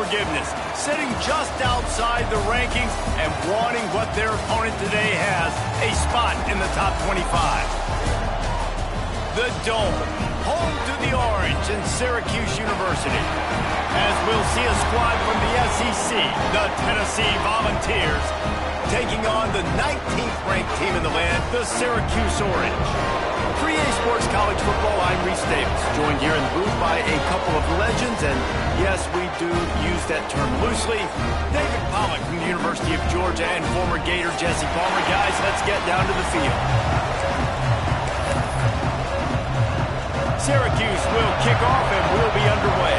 forgiveness, sitting just outside the rankings and wanting what their opponent today has, a spot in the top 25. The Dome, home to the Orange and Syracuse University. As we'll see a squad from the SEC, the Tennessee Volunteers, taking on the 19th ranked team in the land, the Syracuse Orange. For EA Sports College Football, I'm Reese Davis, joined here in the booth by a couple of legends, and yes, we do use that term loosely. David Pollack from the University of Georgia and former Gator Jesse Palmer. Guys, let's get down to the field. Syracuse will kick off and we'll be underway.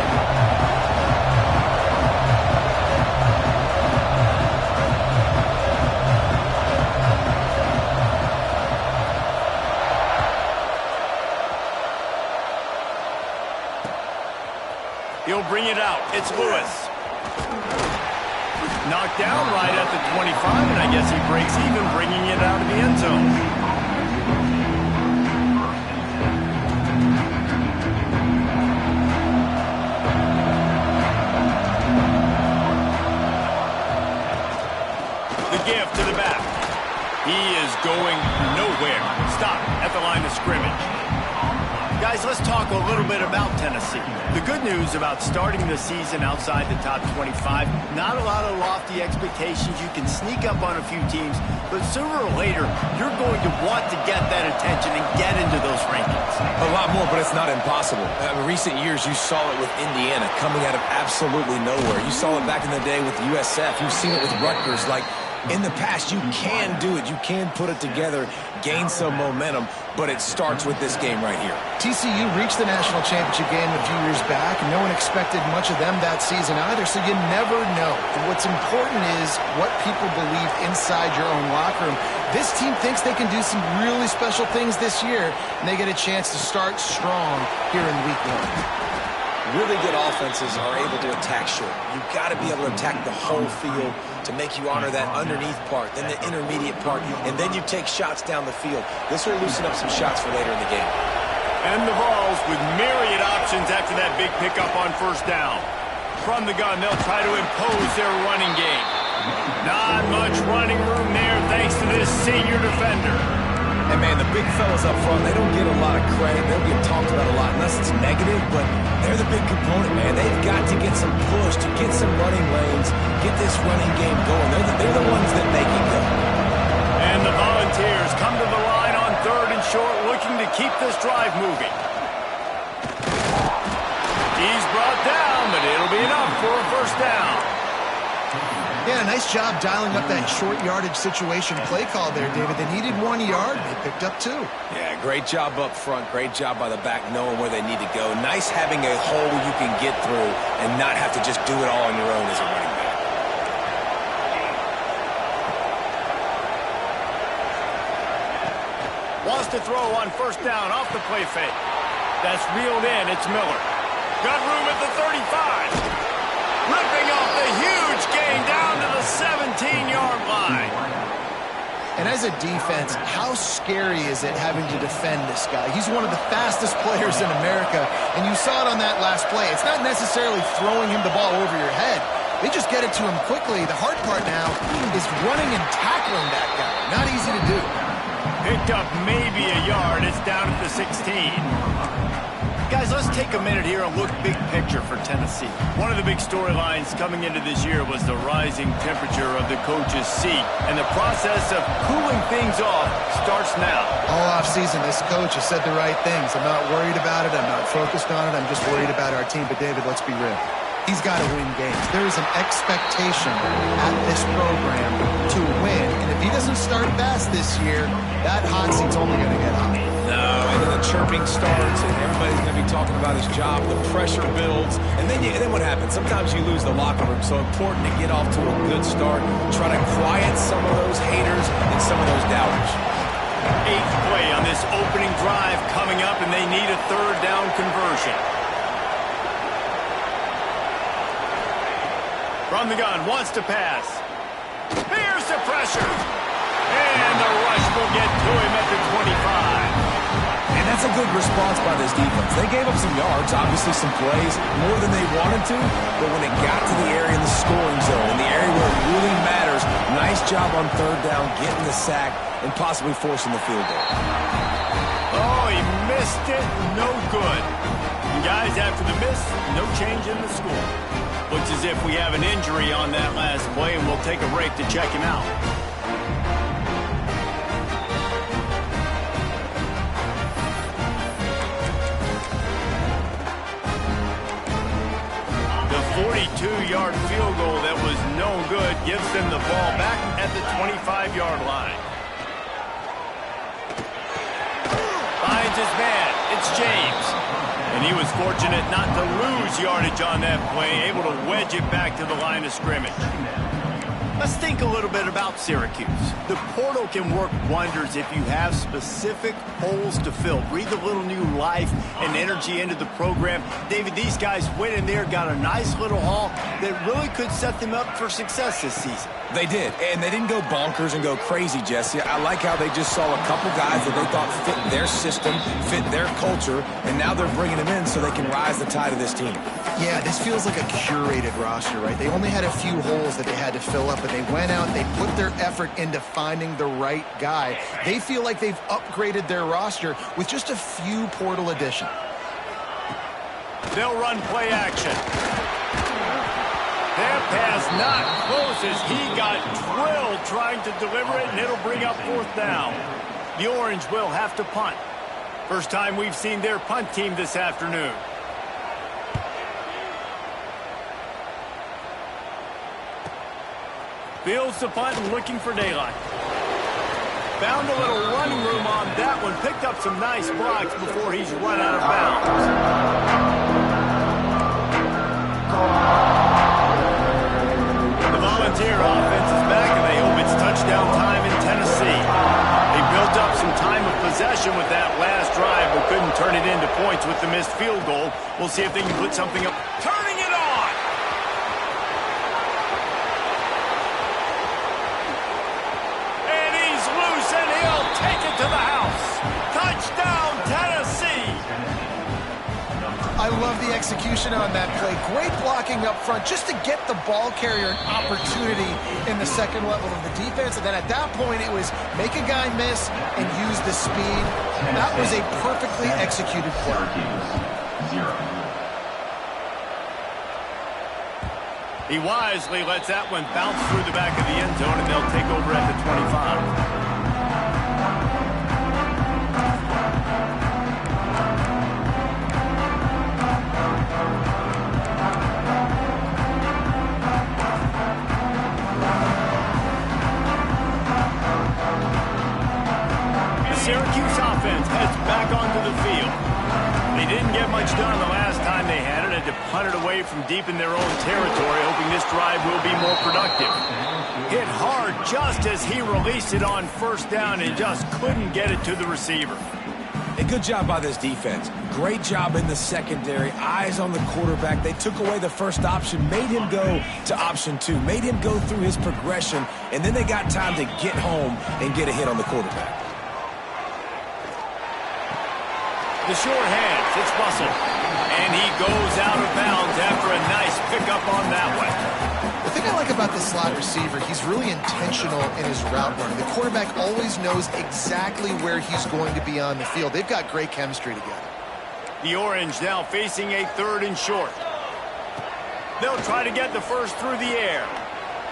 He'll bring it out. It's Lewis. Knocked down right at the 25, and I guess he breaks even, bringing it out of the end zone. The give to the back. He is going nowhere. Stop at the line of scrimmage. Guys, let's talk a little bit about Tennessee. The good news about starting the season outside the top 25, not a lot of lofty expectations. You can sneak up on a few teams, but sooner or later, you're going to want to get that attention and get into those rankings. A lot more, but it's not impossible. In recent years, you saw it with Indiana coming out of absolutely nowhere. You saw it back in the day with USF. You've seen it with Rutgers. Like, in the past, you can do it. You can put it together, gain some momentum, but it starts with this game right here. TCU reached the national championship game a few years back. No one expected much of them that season either, so you never know. And what's important is what people believe inside your own locker room. This team thinks they can do some really special things this year, and they get a chance to start strong here in week one. Really good offenses are able to attack short. You've got to be able to attack the whole field to make you honor that underneath part, then the intermediate part, and then you take shots down the field. This will loosen up some shots for later in the game. And the Vols with myriad options after that big pickup on first down. From the gun, they'll try to impose their running game. Not much running room there thanks to this senior defender. And, man, the big fellas up front, they don't get a lot of credit. They don't get talked about a lot unless it's negative, but they're the big component, man. They've got to get some push, to get some running lanes, get this running game going. They're the ones that make it go. And the Volunteers come to the line on third and short, looking to keep this drive moving. He's brought down, but it'll be enough for a first down. Yeah, nice job dialing up that short yardage situation play call there, David. They needed 1 yard. They picked up 2. Yeah, great job up front. Great job by the back knowing where they need to go. Nice having a hole you can get through and not have to just do it all on your own as a running back. Wants to throw on first down off the play fake. That's reeled in. It's Miller. Got room at the 35. Ripping off the huge gain down to the 17-yard line. And as a defense, how scary is it having to defend this guy? He's one of the fastest players in America, and you saw it on that last play. It's not necessarily throwing him the ball over your head. They just get it to him quickly. The hard part now is running and tackling that guy. Not easy to do. Picked up maybe a yard. It's down at the 16. Guys, let's take a minute here and look big picture for Tennessee. One of the big storylines coming into this year was the rising temperature of the coach's seat, and the process of cooling things off starts now. All offseason, this coach has said the right things. I'm not worried about it. I'm not focused on it. I'm just worried about our team. But, David, let's be real. He's got to win games. There is an expectation at this program to win, and if he doesn't start fast this year, that hot seat's only going to get hot. No, and then the chirping starts, and everybody's going to be talking about his job. The pressure builds, and then what happens? Sometimes you lose the locker room, so important to get off to a good start. Try to quiet some of those haters and some of those doubters. 8th play on this opening drive coming up, and they need a third down conversion. From the gun, wants to pass. Here's the pressure. And the rush will get to him at the 25. And that's a good response by this defense. They gave up some yards, obviously some plays, more than they wanted to, but when it got to the area scoring zone, in the area where it really matters. Nice job on third down, getting the sack, and possibly forcing the field goal. Oh, he missed it. No good. And guys, after the miss, no change in the score. Looks as if we have an injury on that last play, and we'll take a break to check him out. The 42-yard field goal that was no good gives them the ball back at the 25-yard line. Finds his man. It's James. And he was fortunate not to lose yardage on that play, able to wedge it back to the line of scrimmage. Let's think a little bit about Syracuse. The portal can work wonders if you have specific holes to fill. Breathe a little new life and energy into the program. David, these guys went in there, got a nice little haul that really could set them up for success this season. They did, and they didn't go bonkers and go crazy, Jesse. I like how they just saw a couple guys that they thought fit their system, fit their culture, and now they're bringing them in so they can rise the tide of this team. Yeah, this feels like a curated roster, right? They only had a few holes that they had to fill up, but they went out, they put their effort into finding the right guy. They feel like they've upgraded their roster with just a few portal additions. They'll run play action. That pass not close as he got drilled trying to deliver it, and it'll bring up fourth down. The Orange will have to punt. First time we've seen their punt team this afternoon. Fields the punt and looking for daylight. Found a little running room on that one. Picked up some nice blocks before he's run out of bounds. The Volunteer offense is back, and they hope it's touchdown time in Tennessee. They built up some time of possession with that last drive, but couldn't turn it into points with the missed field goal. We'll see if they can put something up. Turning it on! And he's loose, and he'll take it to the house. Touchdown, Tennessee! I love the execution on that play. Great blocking up front just to get the ball carrier an opportunity in the second level of the defense. And then at that point, it was make a guy miss and use the speed. That was a perfectly executed play. He wisely lets that one bounce through the back of the end zone, and they'll take over at the 25. Syracuse offense heads back onto the field. They didn't get much done the last time they had it. Had to punt it away from deep in their own territory, hoping this drive will be more productive. Hit hard just as he released it on first down and just couldn't get it to the receiver. A good job by this defense. Great job in the secondary. Eyes on the quarterback. They took away the first option, made him go to option two, made him go through his progression, and then they got time to get home and get a hit on the quarterback. The short hands, it's Russell. And he goes out of bounds after a nice pickup on that one. The thing I like about the slot receiver, he's really intentional in his route running. The quarterback always knows exactly where he's going to be on the field. They've got great chemistry together. The Orange now facing a third and short. They'll try to get the first through the air.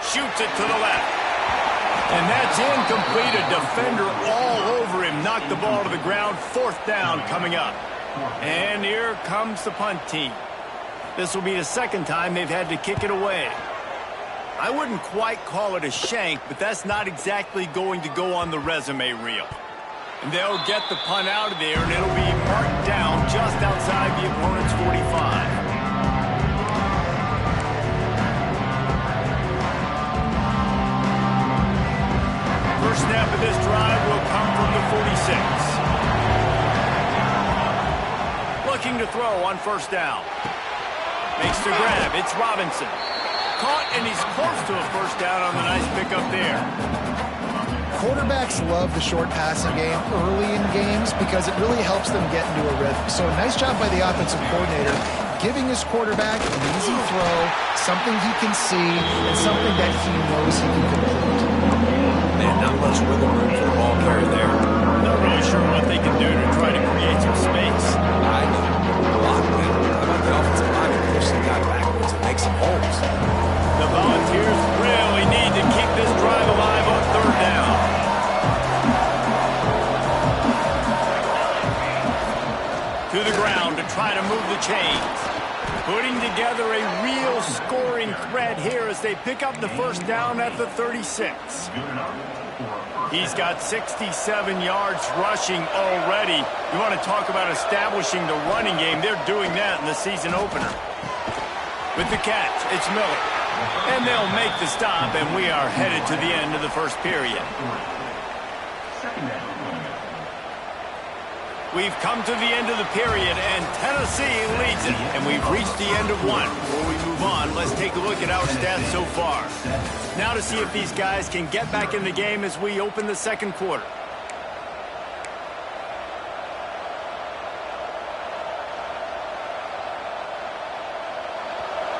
Shoots it to the left. And that's incomplete. A defender all over him. Knocked the ball to the ground. Fourth down coming up. And here comes the punt team. This will be the second time they've had to kick it away. I wouldn't quite call it a shank, but that's not exactly going to go on the resume reel. And they'll get the punt out of there, and it'll be marked down just outside the opponent's 45. First snap of this drive will come from the 46. Looking to throw on first down. Makes the grab. It's Robinson. Caught, and he's close to a first down on the nice pickup there. Quarterbacks love the short passing game early in games because it really helps them get into a rhythm. So a nice job by the offensive coordinator giving his quarterback an easy throw, something he can see, and something that he knows he can complete. Man, not much wiggle room for the ball carrier there. Not really sure what they can do to try to create some space. I know. Block that. How about the offensive line and push the guy backwards and make some holes? The Volunteers really need to keep this drive alive on third down. To the ground to try to move the chains. Putting together a real scoring threat here as they pick up the first down at the 36. He's got 67 yards rushing already. You want to talk about establishing the running game. They're doing that in the season opener. With the catch, it's Miller. And they'll make the stop, and we are headed to the end of the first period. We've come to the end of the period, and Tennessee leads it. And we've reached the end of one. Before we move on, let's take a look at our stats so far. Now to see if these guys can get back in the game as we open the second quarter.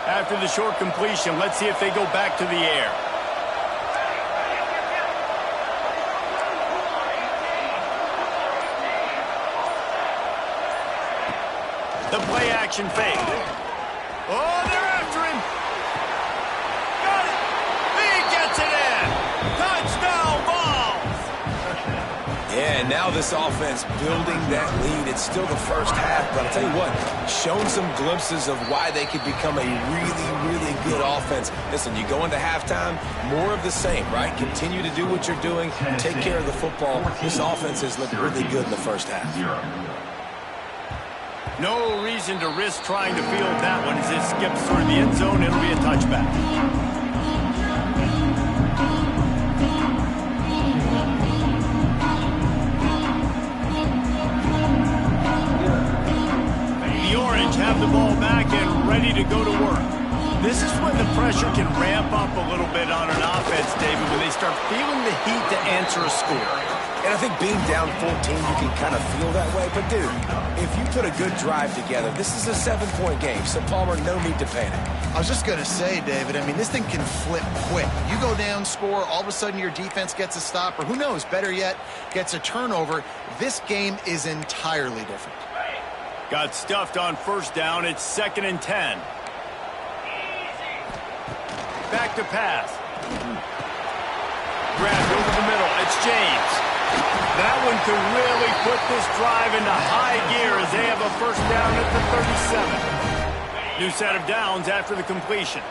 After the short completion, let's see if they go back to the air. The play action fake. Oh, they're after him. Got it. He gets it in. Touchdown balls. Yeah, and now this offense building that lead. It's still the first half, but I'll tell you what, shown some glimpses of why they could become a really, really good offense. Listen, you go into halftime, more of the same, right? Continue to do what you're doing, take care of the football. This offense has looked really good in the first half. No reason to risk trying to field that one as it skips through the end zone. It'll be a touchback. The Orange have the ball back and ready to go to work. This is when the pressure can ramp up a little bit on an offense, David, when they start feeling the heat to answer a score. And I think being down 14, you can kind of feel that way. But, dude, if you put a good drive together, this is a 7-point game. So, Palmer, no need to panic. I was just going to say, David, I mean, this thing can flip quick. You go down, score, all of a sudden your defense gets a stop, or who knows, better yet, gets a turnover. This game is entirely different. Got stuffed on first down. It's 2nd and 10. Back to pass. Grabbed over the middle. It's James. That one could really put this drive into high gear as they have a first down at the 37. New set of downs after the completion.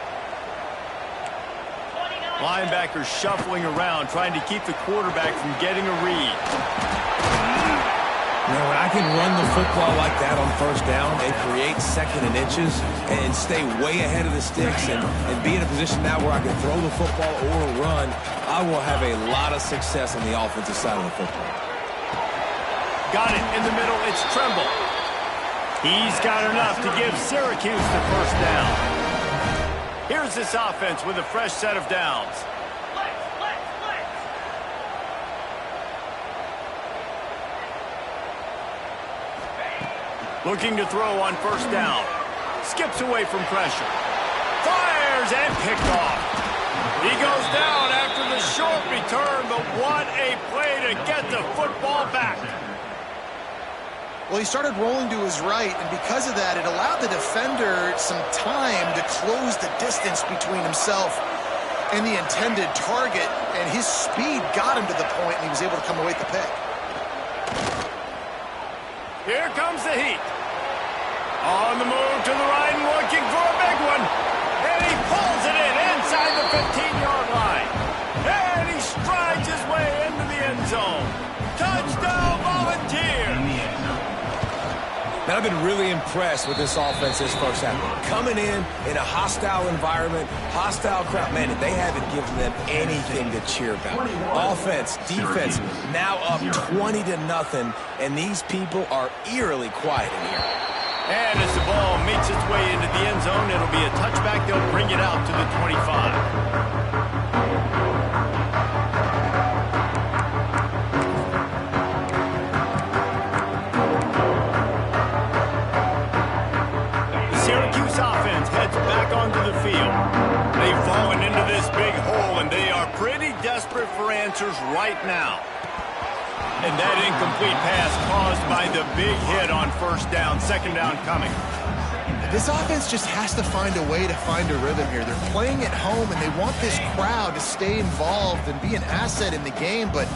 Linebackers shuffling around, trying to keep the quarterback from getting a read. You know, when I can run the football like that on first down and create 2nd and inches and stay way ahead of the sticks and be in a position now where I can throw the football or run, I will have a lot of success on the offensive side of the football. Got it in the middle. It's Tremble. He's got enough to give Syracuse the first down. Here's this offense with a fresh set of downs. Looking to throw on first down. Skips away from pressure. Fires and picked off. He goes down after the short return, but what a play to get the football back. Well, he started rolling to his right, and because of that, it allowed the defender some time to close the distance between himself and the intended target, and his speed got him to the point, and he was able to come away with the pick. Here comes the heat. On the move to the right and looking for a big one. And he pulls it in inside the 15-yard line. And he strides his way into the end zone. Touchdown, Volunteers. Now, I've been really impressed with this offense this first half. Coming in a hostile environment, hostile crowd, man, they haven't given them anything to cheer about. Offense, defense, now up 20-0, and these people are eerily quiet in here. And as the ball makes its way into the end zone, it'll be a touchback. They'll bring it out to the 25. desperate for answers right now. And that incomplete pass caused by the big hit on first down, second down coming. This offense just has to find a way to find a rhythm here. They're playing at home, and they want this crowd to stay involved and be an asset in the game, but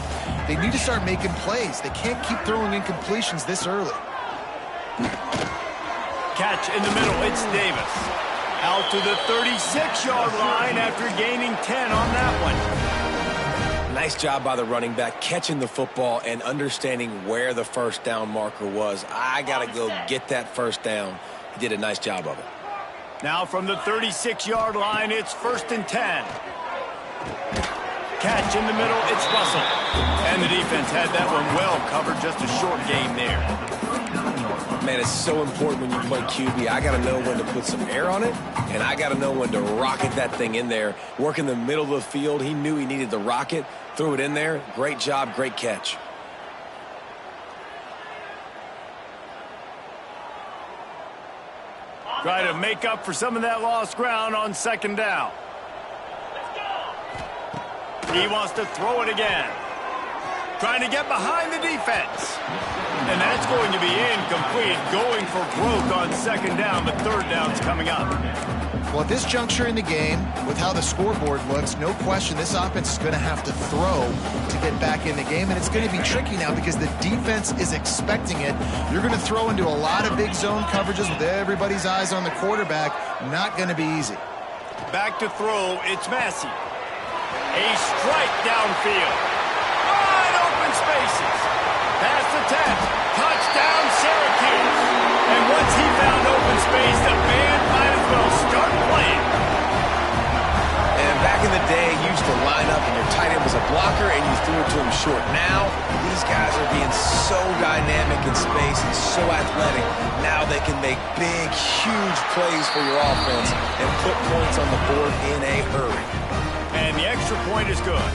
they need to start making plays. They can't keep throwing incompletions this early. Catch in the middle, it's Davis. Out to the 36-yard line after gaining 10 on that one. Nice job by the running back, catching the football and understanding where the first down marker was. I got to go get that first down. He did a nice job of it. Now from the 36-yard line, it's 1st and 10. Catch in the middle, it's Russell. And the defense had that one well covered, just a short gain there. Man, it's so important when you play QB. I got to know when to put some air on it, and I got to know when to rocket that thing in there. Work in the middle of the field. He knew he needed the rocket, threw it in there. Great job, great catch. Try to make up for some of that lost ground on second down. He wants to throw it again. Trying to get behind the defense. And that's going to be incomplete. Going for broke on second down, but third down's coming up. Well, at this juncture in the game, with how the scoreboard looks, no question this offense is going to have to throw to get back in the game, and it's going to be tricky now because the defense is expecting it. You're going to throw into a lot of big zone coverages with everybody's eyes on the quarterback. Not going to be easy. Back to throw, it's Massey. A strike downfield. Wide open spaces. Pass the 10. Touchdown, Syracuse. And once he found open space, the band might as well start playing. And back in the day, you used to line up and your tight end was a blocker and you threw it to him short. Now, these guys are being so dynamic in space and so athletic. Now they can make big, huge plays for your offense and put points on the board in a hurry. And the extra point is good.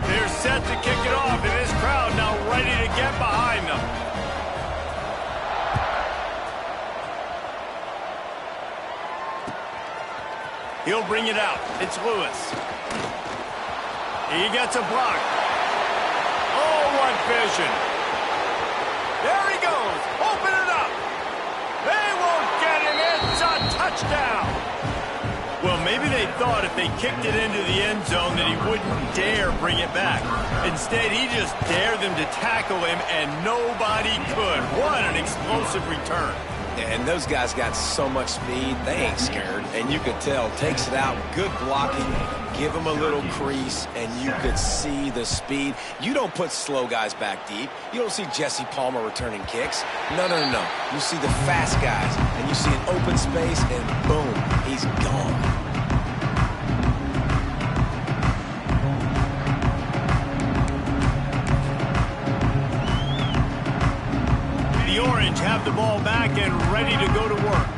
They're set to kick it off, and this crowd now ready to get behind them. He'll bring it out. It's Lewis. He gets a block. Oh, what vision. There he goes. Open it up. They won't get him. It's a touchdown. Well, maybe they thought if they kicked it into the end zone that he wouldn't dare bring it back. Instead, he just dared them to tackle him, and nobody could. What an explosive return. And those guys got so much speed, they ain't scared. And you could tell, takes it out, good blocking, give them a little crease, and you could see the speed. You don't put slow guys back deep. You don't see Jesse Palmer returning kicks. No, no, no, no. You see the fast guys, and you see an open space, and boom, he's gone. The Orange have the ball back and ready to go to work.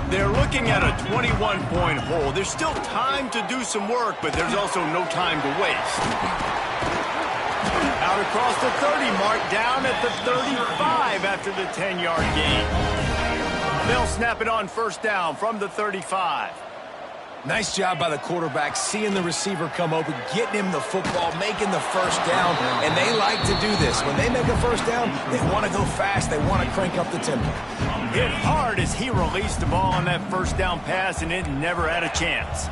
They're looking at a 21-point hole. There's still time to do some work, but there's also no time to waste. Out across the 30 mark, down at the 35 after the 10-yard gain. They'll snap it on first down from the 35. Nice job by the quarterback, seeing the receiver come open, getting him the football, making the first down, and they like to do this. When they make a first down, they want to go fast, they want to crank up the tempo. Hit hard as he released the ball on that first down pass, and it never had a chance.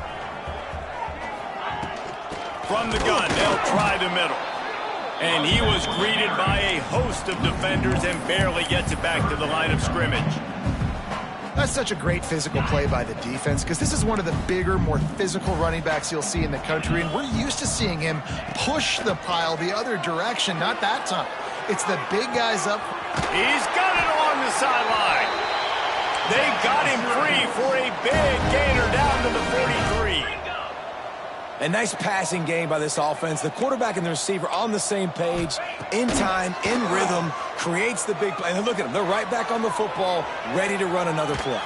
From the gun, they'll try the middle. And he was greeted by a host of defenders and barely gets it back to the line of scrimmage. That's such a great physical play by the defense because this is one of the bigger, more physical running backs you'll see in the country, and we're used to seeing him push the pile the other direction. Not that time. It's the big guys up. He's got it along the sideline. They got him free for a big gainer down to the 43. A nice passing game by this offense. The quarterback and the receiver on the same page, in time, in rhythm, creates the big play. And look at them. They're right back on the football, ready to run another play.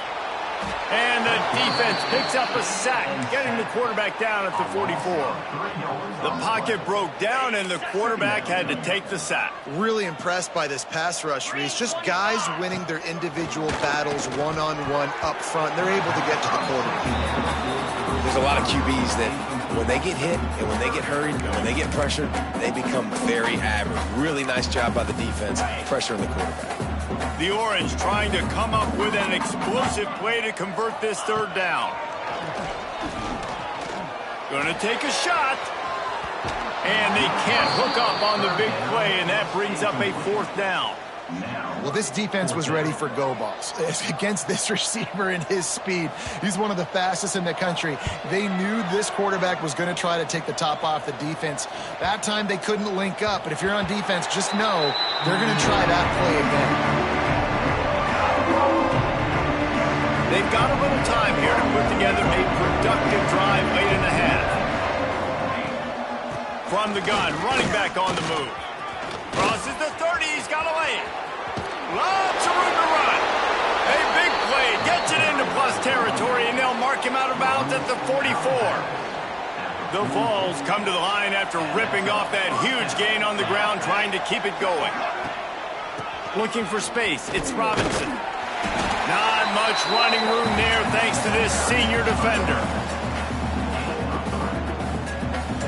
And the defense picks up a sack, getting the quarterback down at the 44. The pocket broke down, and the quarterback had to take the sack. Really impressed by this pass rush, Reese. Just guys winning their individual battles one-on-one up front. They're able to get to the quarterback. There's a lot of QBs that when they get hit and when they get hurried and when they get pressured, they become very average. Really nice job by the defense, pressuring the quarterback. The Orange trying to come up with an explosive play to convert this third down. Gonna take a shot. And they can't hook up on the big play, and that brings up a fourth down. Well, this defense was ready for go balls. Against this receiver and his speed, he's one of the fastest in the country. They knew this quarterback was going to try to take the top off the defense. That time they couldn't link up, but if you're on defense, just know they're going to try that play again. They've got a little time here to put together a productive drive late in the half. From the gun, running back on the move. Crosses the 30, he's got a lane. Lots of room to run. A big play, gets it into plus territory, and they'll mark him out of bounds at the 44. The Vols come to the line after ripping off that huge gain on the ground, trying to keep it going. Looking for space, it's Robinson. Not much running room there thanks to this senior defender.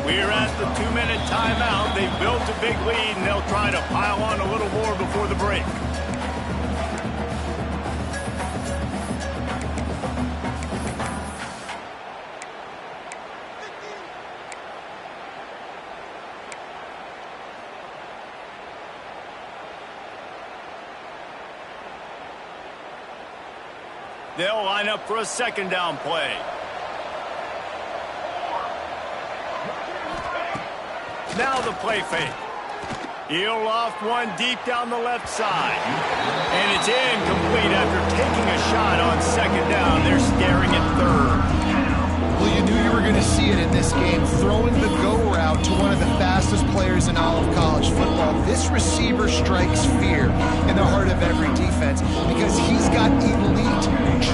We're at the 2-minute timeout. They've built a big lead, and they'll try to pile on a little more before the break. They'll line up for a second down play. Now the play fake. He'll loft one deep down the left side. And it's incomplete after taking a shot on second down. They're staring at third. Well, you knew you were going to see it in this game. Throwing the go route to one of the fastest players in all of college football. This receiver strikes fear in the heart of every defense because he's got elite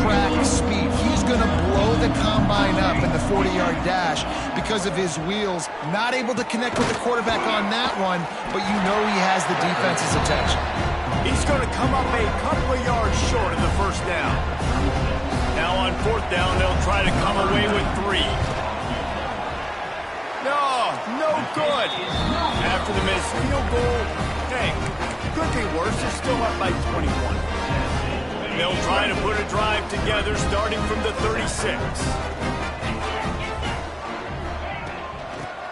track speed. He's going to blow the combine up in the 40-yard dash because of his wheels. Not able to connect with the quarterback on that one, but you know he has the defense's attention. He's going to come up a couple of yards short of the first down. Now on fourth down, they'll try to come away with 3. No good. After the missed field goal, hey, could be worse. They're still up by 21. They'll try to put a drive together starting from the 36.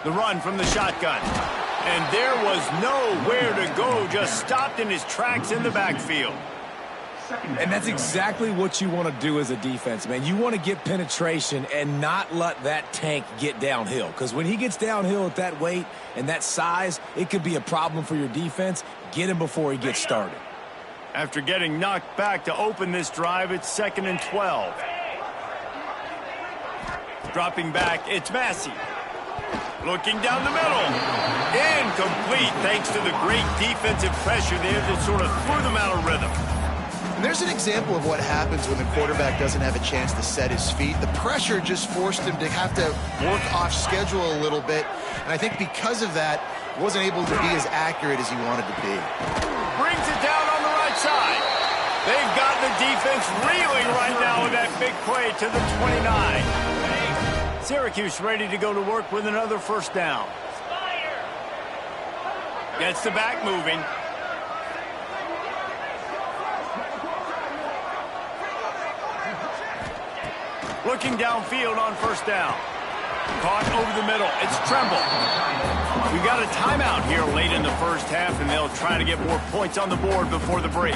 The run from the shotgun. And there was nowhere to go, just stopped in his tracks in the backfield. And that's exactly what you want to do as a defense, man. You want to get penetration and not let that tank get downhill. Because when he gets downhill at that weight and that size, it could be a problem for your defense. Get him before he gets started. After getting knocked back to open this drive, it's 2nd and 12. Dropping back, it's Massey. Looking down the middle. Incomplete thanks to the great defensive pressure there that sort of threw them out of rhythm. And there's an example of what happens when the quarterback doesn't have a chance to set his feet. The pressure just forced him to have to work off schedule a little bit. And I think because of that, wasn't able to be as accurate as he wanted to be. Brings it down on the right side. They've got the defense reeling right now with that big play to the 29. Syracuse ready to go to work with another first down. Gets the back moving. Looking downfield on first down. Caught over the middle. It's Tremble. We got a timeout here late in the first half, and they'll try to get more points on the board before the break.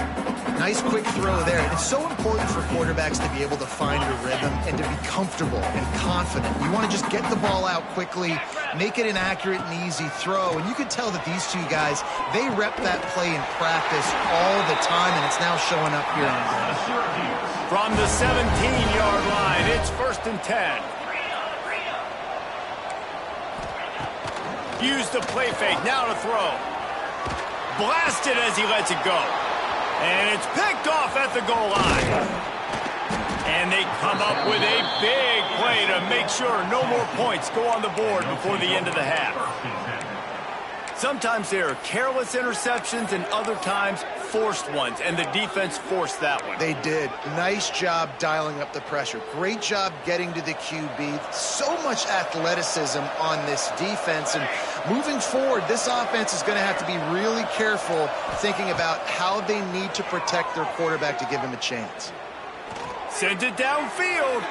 Nice quick throw there. And it's so important for quarterbacks to be able to find a rhythm and to be comfortable and confident. You want to just get the ball out quickly, make it an accurate and easy throw. And you can tell that these two guys, they rep that play in practice all the time, and it's now showing up here in the game. From the 17-yard line, it's 1st and 10. Use the play fake, now to throw. Blasted as he lets it go. And it's picked off at the goal line. And they come up with a big play to make sure no more points go on the board before the end of the half. Sometimes there are careless interceptions and other times forced ones, and the defense forced that one. They did. Nice job dialing up the pressure. Great job getting to the QB. So much athleticism on this defense. And moving forward, this offense is going to have to be really careful thinking about how they need to protect their quarterback to give him a chance. Sent it downfield.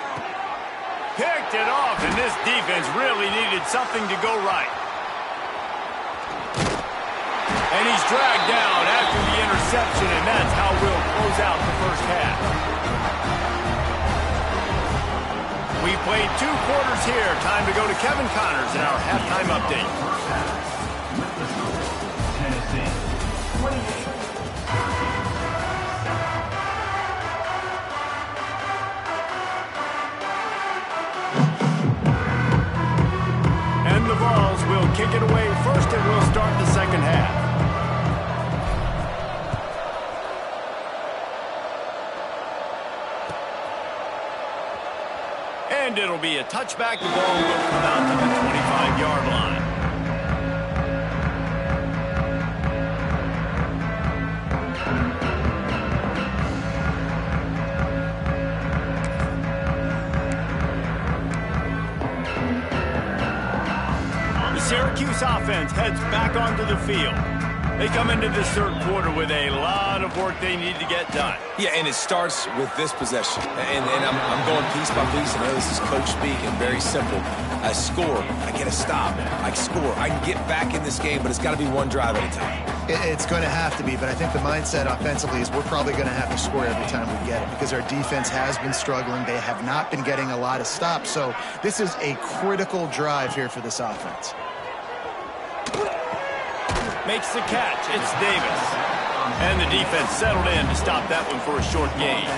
Picked it off, and this defense really needed something to go right. And he's dragged down after the interception, and that's how we'll close out the first half. We played 2 quarters here. Time to go to Kevin Connors in our halftime update. And the Vols will kick it away first, and we'll start the second half. And it'll be a touchback. The ball will come out to the 25-yard line. The Syracuse offense heads back onto the field. They come into this third quarter with a lot of work they need to get done. Yeah, and it starts with this possession. And I'm going piece by piece. I know this is coach speak and very simple. I score. I get a stop. I score. I can get back in this game, but it's got to be one drive at a time. It's going to have to be, but I think the mindset offensively is we're probably going to have to score every time we get it because our defense has been struggling. They have not been getting a lot of stops. So this is a critical drive here for this offense. Makes the catch. It's Davis. And the defense settled in to stop that one for a short gain.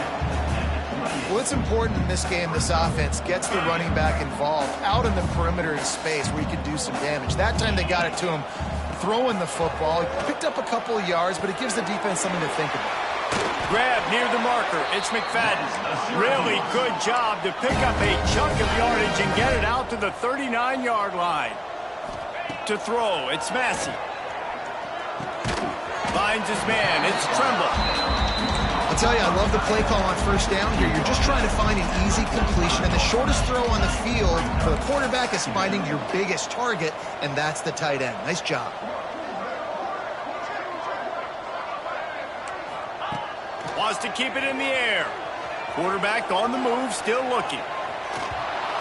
Well, it's important in this game this offense gets the running back involved out in the perimeter in space where he can do some damage. That time they got it to him throwing the football. He picked up a couple of yards, but it gives the defense something to think about. Grab near the marker. It's McFadden. Really good job to pick up a chunk of yardage and get it out to the 39-yard line. To throw, it's Massey. Finds his man. It's Tremble. I'll tell you, I love the play call on first down here. You're just trying to find an easy completion, and the shortest throw on the field for the quarterback is finding your biggest target, and that's the tight end. Nice job. Wants to keep it in the air. Quarterback on the move, still looking.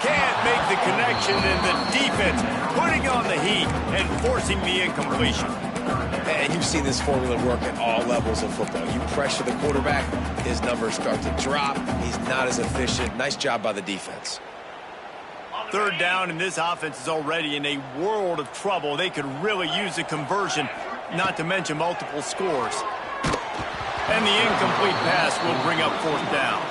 Can't make the connection, and the defense putting on the heat and forcing the incompletion. And you've seen this formula work at all levels of football. You pressure the quarterback, his numbers start to drop. He's not as efficient. Nice job by the defense. Third down, and this offense is already in a world of trouble. They could really use a conversion, not to mention multiple scores. And the incomplete pass will bring up fourth down.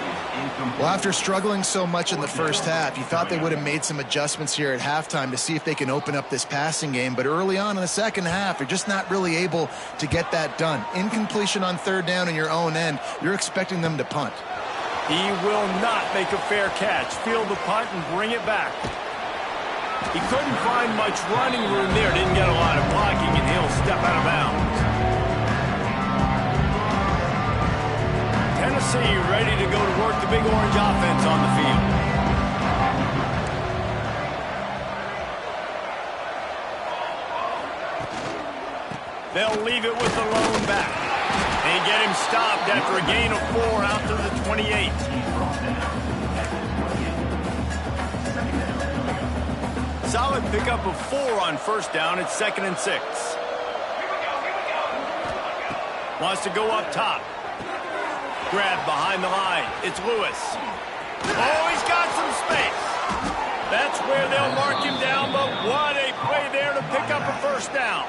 Well, after struggling so much in the first half, you thought they would have made some adjustments here at halftime to see if they can open up this passing game. But early on in the second half, they're just not really able to get that done. Incompletion on third down in your own end, you're expecting them to punt. He will not make a fair catch. Field the punt and bring it back. He couldn't find much running room there. Didn't get a lot of blocking, and he'll step out of bounds. Tennessee ready to go to work the Big Orange offense on the field. They'll leave it with the lone back. And get him stopped after a gain of 4 out to the 28. Solid pickup of 4 on first down. It's 2nd and 6. Wants to go up top. Grab behind the line. It's Lewis. Oh, he's got some space. That's where they'll mark him down, but what a play there to pick up a first down.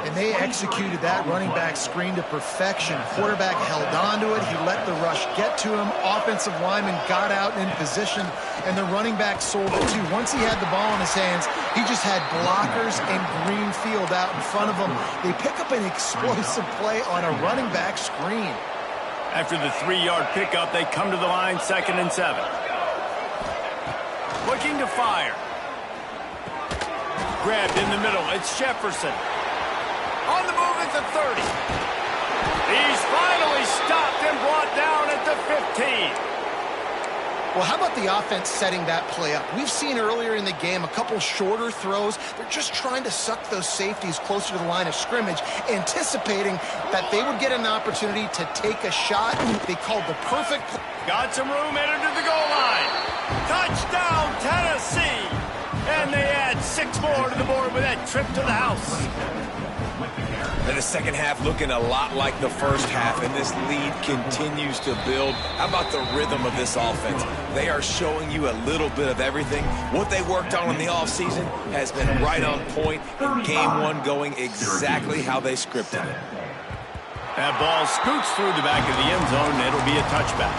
And they executed that running back screen to perfection. Quarterback held on to it. He let the rush get to him. Offensive lineman got out in position, and the running back sold it too. Once he had the ball in his hands, he just had blockers and green field out in front of him. They pick up an explosive play on a running back screen. After the 3-yard pickup, they come to the line, 2nd and 7. Looking to fire. Grabbed in the middle. It's Jefferson. On the move at the 30. He's finally stopped and brought down at the 15. Well, how about the offense setting that play up? We've seen earlier in the game a couple shorter throws. They're just trying to suck those safeties closer to the line of scrimmage, anticipating that they would get an opportunity to take a shot. They called the perfect play. Got some room, headed to the goal line. Touchdown, Tennessee! And they add 6 more to the board with that trip to the house. And the second half looking a lot like the first half, and this lead continues to build. How about the rhythm of this offense? They are showing you a little bit of everything. What they worked on in the offseason has been right on point, and game one going exactly how they scripted it. That ball scoots through the back of the end zone, and it'll be a touchback.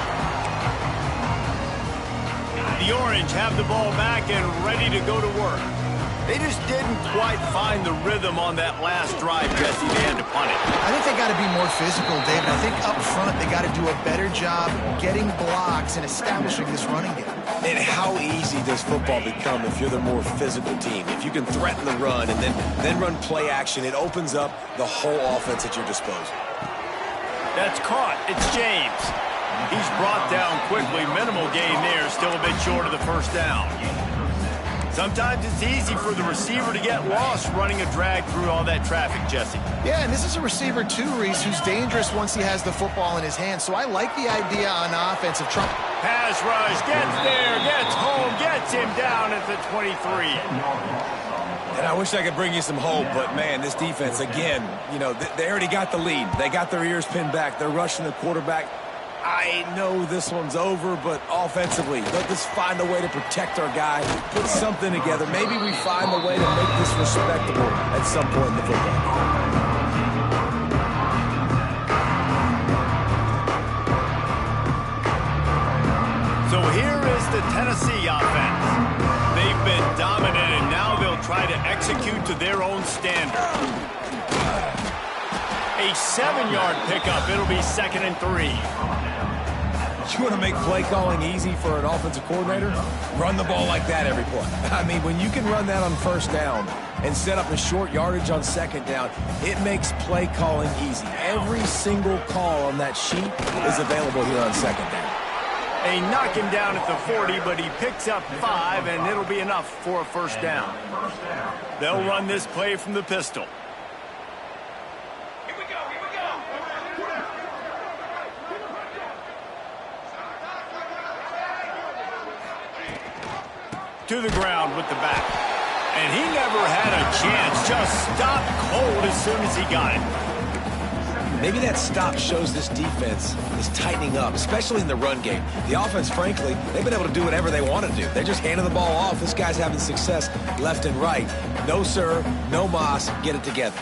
The Orange have the ball back and ready to go to work. They just didn't quite find the rhythm on that last drive, Jesse. They had to punt it. I think they got to be more physical, David. I think up front they got to do a better job getting blocks and establishing this running game. And how easy does football become if you're the more physical team? If you can threaten the run and then run play action, it opens up the whole offense at your disposal. That's caught. It's James. He's brought down quickly. Minimal gain there. Still a bit short of the first down. Sometimes it's easy for the receiver to get lost running a drag through all that traffic, Jesse. Yeah, and this is a receiver too, Reese, who's dangerous once he has the football in his hands. So I like the idea on offense of trying. Pass rush, gets there, gets home, gets him down at the 23. And I wish I could bring you some hope, but, man, this defense, again, you know, they already got the lead. They got their ears pinned back. They're rushing the quarterback. I know this one's over, but offensively, let us find a way to protect our guy, put something together. Maybe we find a way to make this respectable at some point in the football game. So here is the Tennessee offense. They've been dominant, and now they'll try to execute to their own standard. A 7-yard pickup. It'll be 2nd and 3. You want to make play calling easy for an offensive coordinator? Run the ball like that every play. I mean, when you can run that on first down and set up a short yardage on second down, it makes play calling easy. Every single call on that sheet is available here on second down. They knock him down at the 40, but he picks up 5, and it'll be enough for a first down. They'll run this play from the pistol. To the ground with the back. And he never had a chance. Just stopped cold as soon as he got it. Maybe that stop shows this defense is tightening up, especially in the run game. The offense, frankly, they've been able to do whatever they want to do. They're just handing the ball off. This guy's having success left and right. No, sir. No, Moss. Get it together.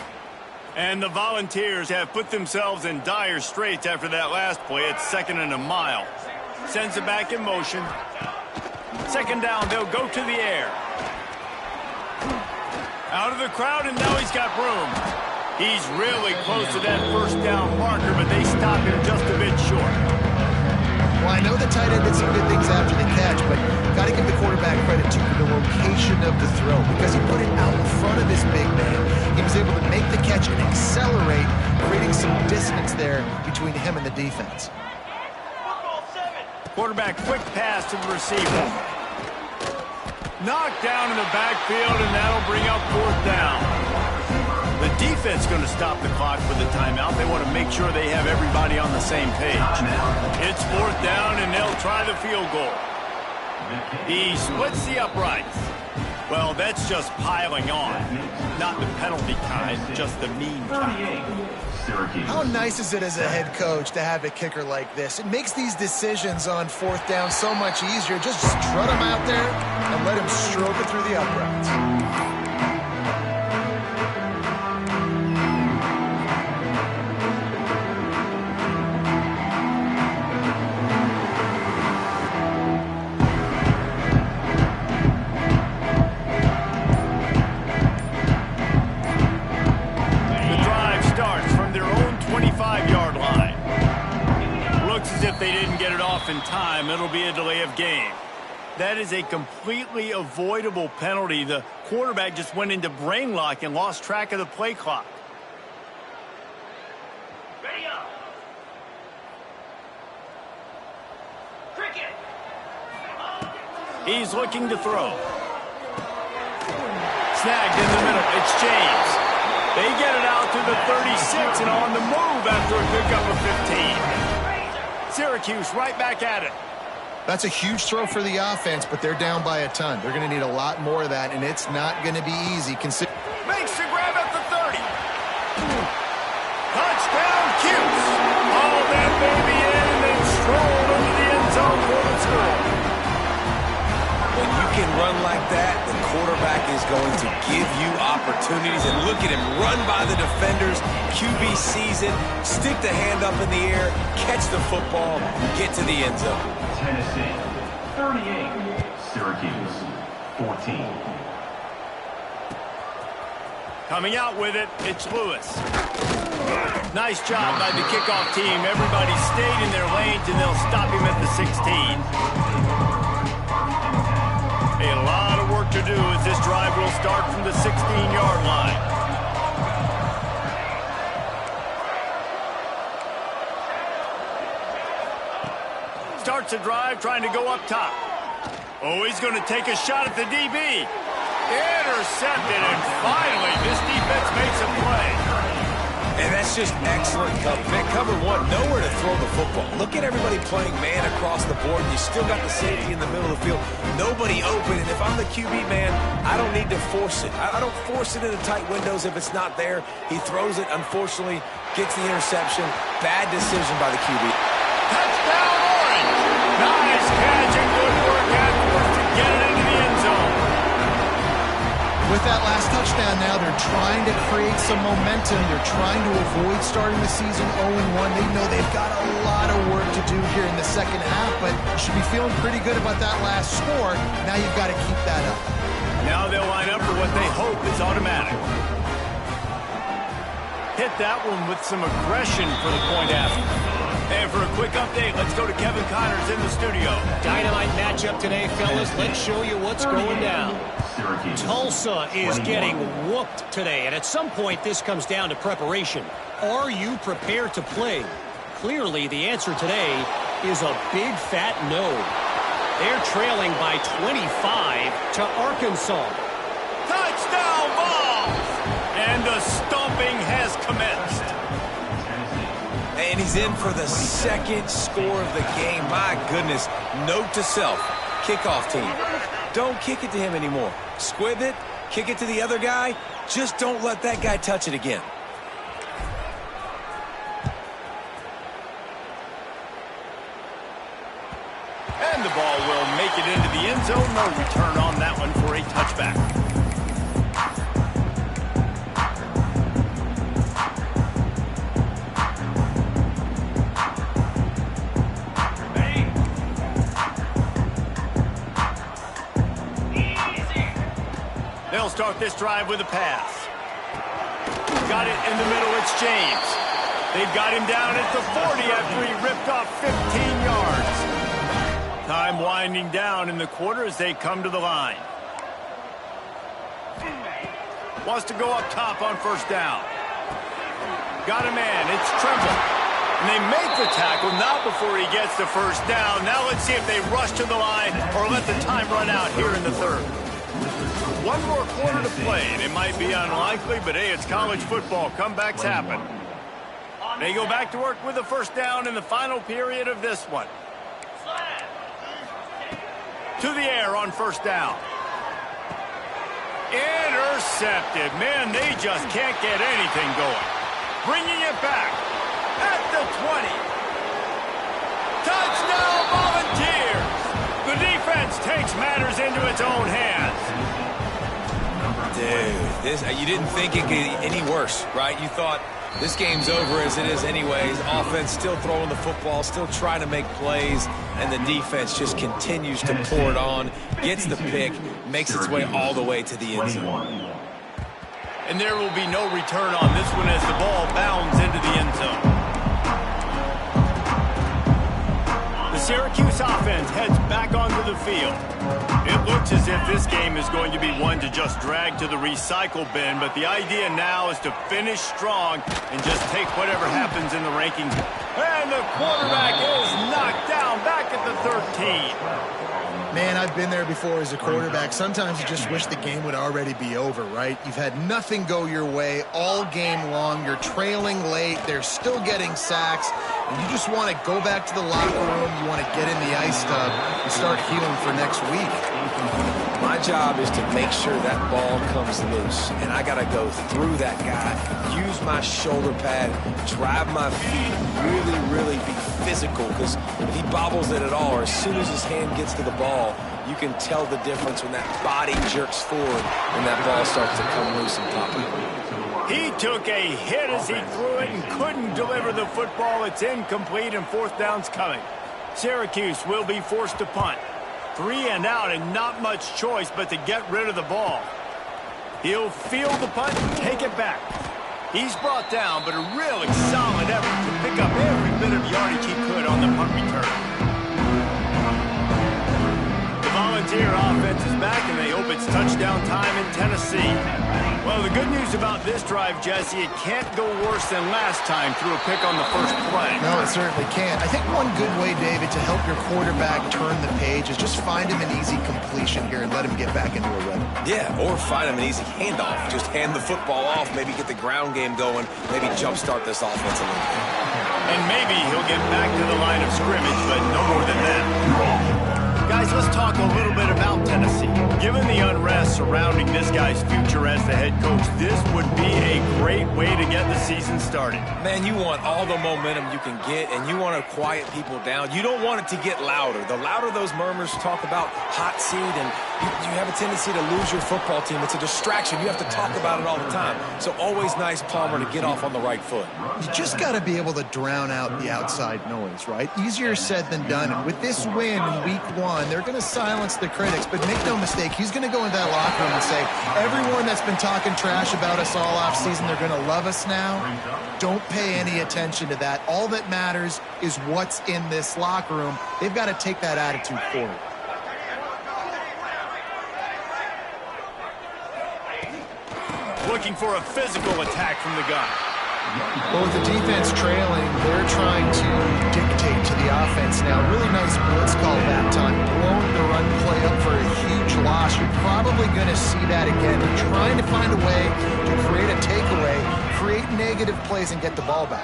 And the Volunteers have put themselves in dire straits after that last play. It's 2nd and a mile. Sends it back in motion. 2nd down, they'll go to the air. Out of the crowd, and now he's got room. He's really close to that first down marker, but they stop him just a bit short. Well, I know the tight end did some good things after the catch, but got to give the quarterback credit to the location of the throw because he put it out in front of his big man. He was able to make the catch and accelerate, creating some distance there between him and the defense. Quarterback quick pass to the receiver. Knocked down in the backfield, and that'll bring up 4th down. The defense going to stop the clock with the timeout. They want to make sure they have everybody on the same page. It's 4th down, and they'll try the field goal. He splits the uprights. Well, that's just piling on. Not the penalty kind, just the mean kind. How nice is it as a head coach to have a kicker like this? It makes these decisions on 4th down so much easier. Just strut him out there and let him stroke it through the uprights. looks as if they didn't get it off in time. It'll be a delay of game. That is a completely avoidable penalty. The quarterback just went into brain lock and lost track of the play clock. Ready up. Cricket. He's looking to throw. Snagged in the middle. It's James. They get it out to the 36 and on the move after a pickup of 15. Syracuse right back at it. That's a huge throw for the offense, but they're down by a ton. They're going to need a lot more of that, and it's not going to be easy. Makes the grab at the 30. Touchdown, Cuse. All that baby in and then strolled into the end zone for the score. When you can run like that, the quarterback is going to give you opportunities. And look at him run by the defenders. QB sees it, stick the hand up in the air, catch the football, get to the end zone. Tennessee, 38. Syracuse, 14. Coming out with it, it's Lewis. Nice job by the kickoff team. Everybody stayed in their lanes, and they'll stop him at the 16. A lot of work to do as this drive will start from the 16-yard line. Starts the drive trying to go up top. Oh, he's going to take a shot at the DB. Intercepted, and finally this defense makes a play. And that's just excellent cover. Man, cover one, nowhere to throw the football. Look at everybody playing man across the board. You still got the safety in the middle of the field. Nobody open. And if I'm the QB, man, I don't need to force it. I don't force it into tight windows if it's not there. He throws it, unfortunately, gets the interception. Bad decision by the QB. Touchdown, Orange! Nice catch and good work afterwards to get it into the end zone. With that last touchdown now, they're trying to create some momentum. They're trying to avoid starting the season 0-1. They know they've got a lot of work to do here in the second half, but you should be feeling pretty good about that last score. Now you've got to keep that up. Now they'll line up for what they hope is automatic. Hit that one with some aggression for the point after. And for a quick update, let's go to Kevin Connors in the studio. Dynamite matchup today, fellas. Let's show you what's going down. Tulsa is getting whooped today, and at some point this comes down to preparation. Are you prepared to play? Clearly, the answer today is a big fat no. They're trailing by 25 to Arkansas. Touchdown balls! And the stomping has commenced. And he's in for the second score of the game. My goodness. Note to self, kickoff team. Don't kick it to him anymore. Squib it, kick it to the other guy. Just don't let that guy touch it again. And the ball will make it into the end zone. No return on that one for a touchback. They'll start this drive with a pass. Got it in the middle. It's James. They've got him down at the 40 after he ripped off 15 yards. Time winding down in the quarter as they come to the line. Wants to go up top on first down. Got a man. It's Tremble. And they make the tackle, not before he gets the first down. Now let's see if they rush to the line or let the time run out here in the third. One more quarter to play, and it might be unlikely, but hey, it's college football. Comebacks happen. They go back to work with the first down in the final period of this one. To the air on first down. Intercepted. Man, they just can't get anything going. Bringing it back at the 20. Touchdown, Volunteers! The defense takes matters into its own hands. Dude, you didn't think it could get any worse, right? You thought this game's over as it is anyways. Offense still throwing the football, still trying to make plays, and the defense just continues to pour it on, gets the pick, makes its way all the way to the end zone. And there will be no return on this one as the ball bounds into the end zone. Syracuse offense heads back onto the field. It looks as if this game is going to be one to just drag to the recycle bin, but the idea now is to finish strong and just take whatever happens in the rankings. And the quarterback is knocked down back at the 13. Man, I've been there before as a quarterback. Sometimes you just wish the game would already be over, right? You've had nothing go your way all game long. You're trailing late. They're still getting sacks. And you just want to go back to the locker room. You want to get in the ice tub and start healing for next week. My job is to make sure that ball comes loose, and I got to go through that guy, use my shoulder pad, drive my feet, really be physical, because if he bobbles it at all, or as soon as his hand gets to the ball, you can tell the difference when that body jerks forward and that ball starts to come loose and pop up. He took a hit as he threw it and couldn't deliver the football. It's incomplete, and fourth down's coming. Syracuse will be forced to punt. 3 and out, and not much choice but to get rid of the ball. He'll field the punt and take it back. He's brought down, but a really solid effort to pick up every bit of yardage he could on the punt return. The Volunteer offense is back, and they hope it's touchdown time in Tennessee. Well, the good news about this drive, Jesse, it can't go worse than last time through a pick on the first play. No, it certainly can't. I think one good way, David, to help your quarterback turn the page is just find him an easy completion here and let him get back into a rhythm. Yeah, or find him an easy handoff. Just hand the football off, maybe get the ground game going, maybe jumpstart this offense a little bit. And maybe he'll get back to the line of scrimmage, but no more than that. Guys, let's talk a little bit about Tennessee. Given the unrest surrounding this guy's future as the head coach, this would be a great way to get the season started. Man, you want all the momentum you can get, and you want to quiet people down. You don't want it to get louder. The louder those murmurs talk about hot seat, and you have a tendency to lose your football team. It's a distraction. You have to talk about it all the time. So always nice, Palmer, to get off on the right foot. You just got to be able to drown out the outside noise, right? Easier said than done. And with this win in week 1, they're going to silence the critics, but make no mistake, he's going to go into that locker room and say, everyone that's been talking trash about us all offseason, they're going to love us now. Don't pay any attention to that. All that matters is what's in this locker room. They've got to take that attitude forward. Looking for a physical attack from the gun. Well, with the defense trailing, they're trying to dictate to the offense now. Really nice blitz call that time. Blowing the run play up for a huge loss. You're probably going to see that again. They're trying to find a way to create a takeaway, create negative plays, and get the ball back.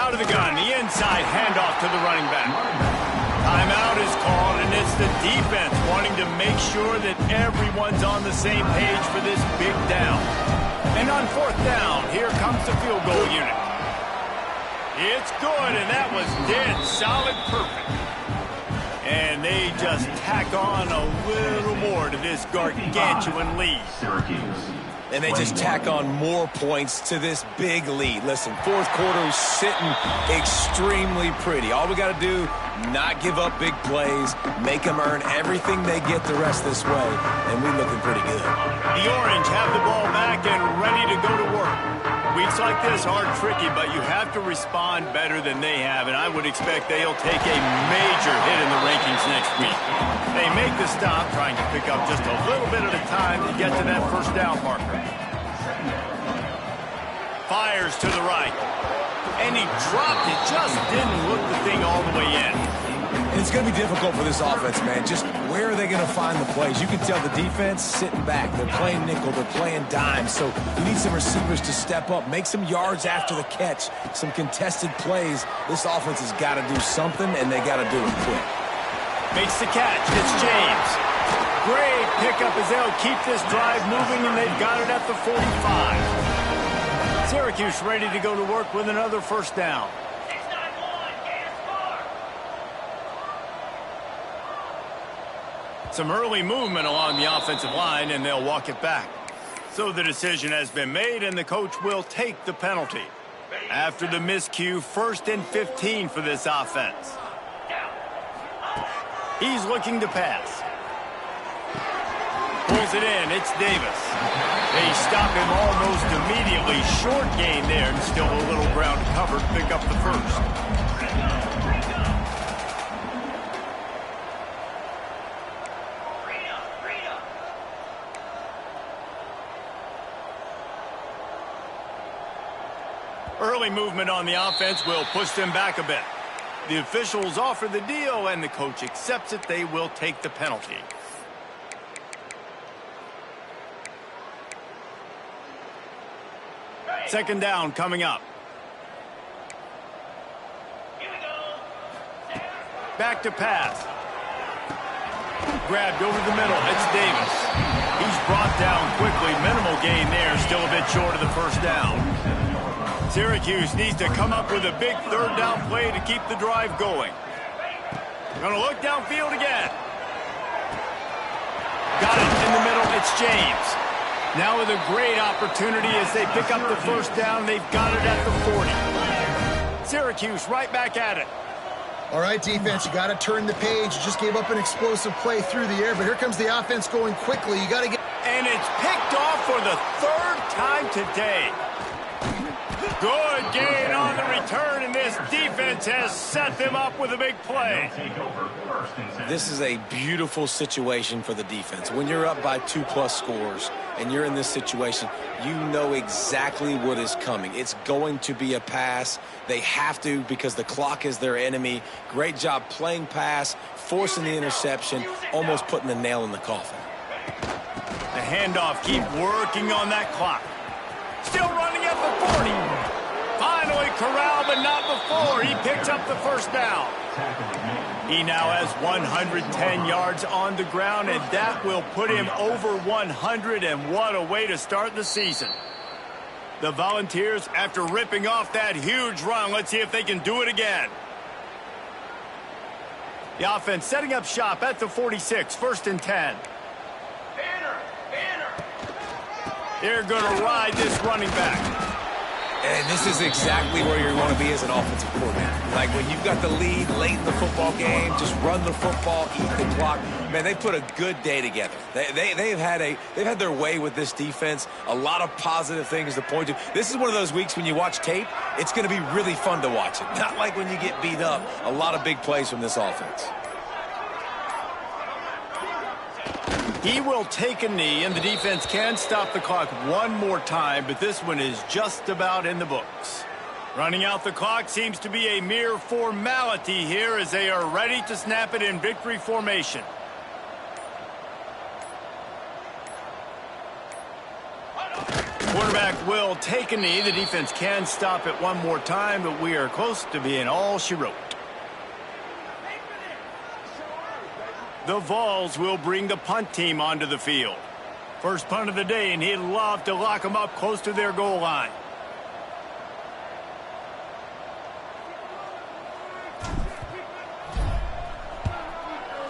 Out of the gun, the inside handoff to the running back. Timeout is called, and it's the defense wanting to make sure that everyone's on the same page for this big down. And on fourth down, here comes the field goal unit. It's good, and that was dead solid perfect. And they just tack on a little more to this gargantuan lead. And they just tack on more points to this big lead. Listen, fourth quarter is sitting extremely pretty. All we got to do, not give up big plays, make them earn everything they get the rest this way, and we're looking pretty good. The Orange have the ball back and ready to go to work. Weeks like this are tricky, but you have to respond better than they have, and I would expect they'll take a major hit in the rankings next week. They make the stop, trying to pick up just a little bit at a time to get to that first down marker. Fires to the right. And he dropped it, just didn't look the thing all the way in. It's going to be difficult for this offense, man. Just where are they going to find the plays? You can tell the defense sitting back. They're playing nickel. They're playing dime. So you need some receivers to step up, make some yards after the catch, some contested plays. This offense has got to do something, and they got to do it quick. Makes the catch. It's James. Great pickup as they'll keep this drive moving, and they've got it at the 45. Syracuse ready to go to work with another first down. Some early movement along the offensive line, and they'll walk it back. So the decision has been made, and the coach will take the penalty. After the miscue, 1st and 15 for this offense. He's looking to pass. Pulls it in. It's Davis. They stop him almost immediately. Short gain there, and still a little ground covered. Pick up the first. Early movement on the offense will push them back a bit. The officials offer the deal, and the coach accepts it. They will take the penalty. Second down coming up. Back to pass. Grabbed over the middle. It's Davis. He's brought down quickly. Minimal gain there. Still a bit short of the first down. Syracuse needs to come up with a big third down play to keep the drive going. Going to look downfield again. Got it in the middle. It's James. Now with a great opportunity as they pick up the first down. They've got it at the 40. Syracuse right back at it. All right, defense, you got to turn the page. You just gave up an explosive play through the air, but here comes the offense going quickly. You got to get... And it's picked off for the third time today. Good gain on the return, and this defense has set them up with a big play. This is a beautiful situation for the defense. When you're up by 2+ scores and you're in this situation, you know exactly what is coming. It's going to be a pass. They have to because the clock is their enemy. Great job playing pass, forcing the interception, almost putting the nail in the coffin. The handoff, keep working on that clock. Still running at the 40. Finally corralled, but not before. He picks up the first down. He now has 110 yards on the ground, and that will put him over 100, and what a way to start the season. The Volunteers, after ripping off that huge run, let's see if they can do it again. The offense setting up shop at the 46, 1st and 10. They're going to ride this running back. And this is exactly where you want to be as an offensive coordinator. Like when you've got the lead late in the football game, just run the football, eat the clock. Man, they put a good day together. They've had their way with this defense. A lot of positive things to point to. This is one of those weeks when you watch tape, it's going to be really fun to watch it. Not like when you get beat up. A lot of big plays from this offense. He will take a knee, and the defense can stop the clock one more time, but this one is just about in the books. Running out the clock seems to be a mere formality here as they are ready to snap it in victory formation. Quarterback will take a knee. The defense can stop it one more time, but we are close to being all she wrote. The Vols will bring the punt team onto the field. First punt of the day, and he'd love to lock them up close to their goal line.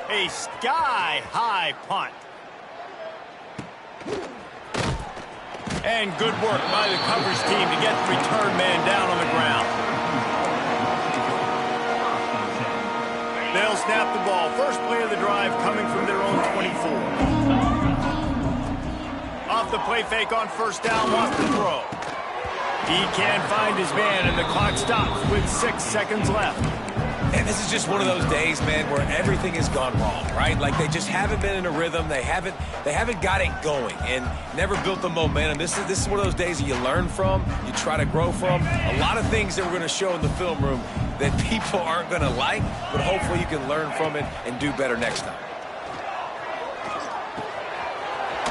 A sky-high punt. And good work by the coverage team to get the return man down on the ground. They'll snap the ball. First play of the drive coming from their own 24. Off the play fake on first down, lost the throw. He can't find his man, and the clock stops with 6 seconds left. And this is just one of those days, man, where everything has gone wrong, right? Like they just haven't been in a rhythm. They haven't got it going and never built the momentum. This is one of those days that you learn from, you try to grow from. A lot of things that we're going to show in the film room that people aren't going to like, but hopefully you can learn from it and do better next time.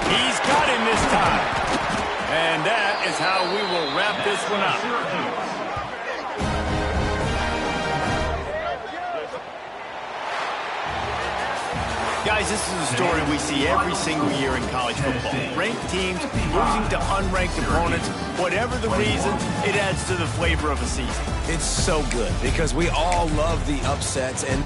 He's got him this time. And that is how we will wrap this one up. Guys, this is a story we see every single year in college football. Ranked teams losing to unranked opponents. Whatever the reason, it adds to the flavor of a season. It's so good because we all love the upsets, and